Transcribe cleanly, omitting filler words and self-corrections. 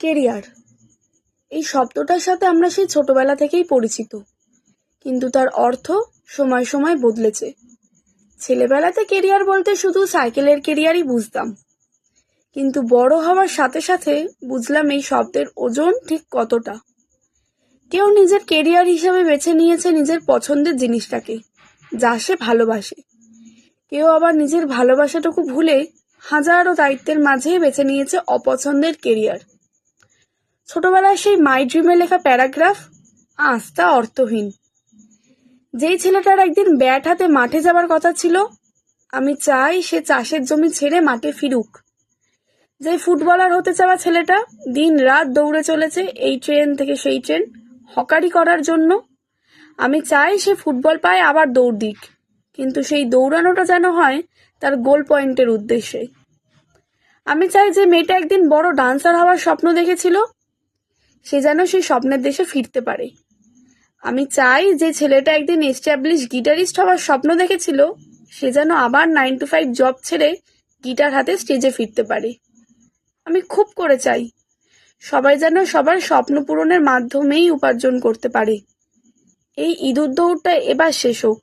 Career এই শব্দটার সাথে আমরা সেই ছোটবেলা থেকেই পরিচিত, কিন্তু তার অর্থ সময় সময় বদলেছে। ছেলেবেলাতে কেরিয়ার বলতে শুধু সাইকেলের কেরিয়ারই বুঝতাম, কিন্তু বড় হওয়ার সাথে সাথে বুঝলাম এই শব্দের ওজন ঠিক কতটা। কেউ নিজের কেরিয়ার হিসেবে বেছে নিয়েছে নিজের পছন্দের জিনিসটাকে, যা সে ভালোবাসে। কেউ আবার নিজের ভালোবাসাটুকু ভুলে হাজারো দায়িত্বের মাঝে বেছে নিয়েছে অপছন্দের কেরিয়ার। ছোটবেলায় সেই মাই ড্রিমে লেখা প্যারাগ্রাফ আজ তা অর্থহীন। যেই ছেলেটার একদিন ব্যাট হাতে মাঠে যাবার কথা ছিল, আমি চাই সে চাষের জমি ছেড়ে মাঠে ফিরুক। যে ফুটবলার হতে চাওয়া ছেলেটা দিন রাত দৌড়ে চলেছে এই ট্রেন থেকে সেই ট্রেন হকারি করার জন্য, আমি চাই সে ফুটবল পায়ে আবার দৌড় দিক, কিন্তু সেই দৌড়ানোটা যেন হয় তার গোল পয়েন্টের উদ্দেশ্যে। আমি চাই যে মেয়েটা একদিন বড় ডান্সার হওয়ার স্বপ্ন দেখেছিল, সে যেন সেই স্বপ্নের দেশে ফিরতে পারে। আমি চাই যে ছেলেটা একদিন এস্টাবলিশ গিটারিস্ট হওয়ার স্বপ্ন দেখেছিল, সে যেন আবার 9 to 5 জব ছেড়ে গিটার হাতে স্টেজে ফিরতে পারে। আমি খুব করে চাই সবাই যেন সবার স্বপ্ন পূরণের মাধ্যমেই উপার্জন করতে পারে। এই ইঁদুর দৌড়টা এবার শেষ হোক।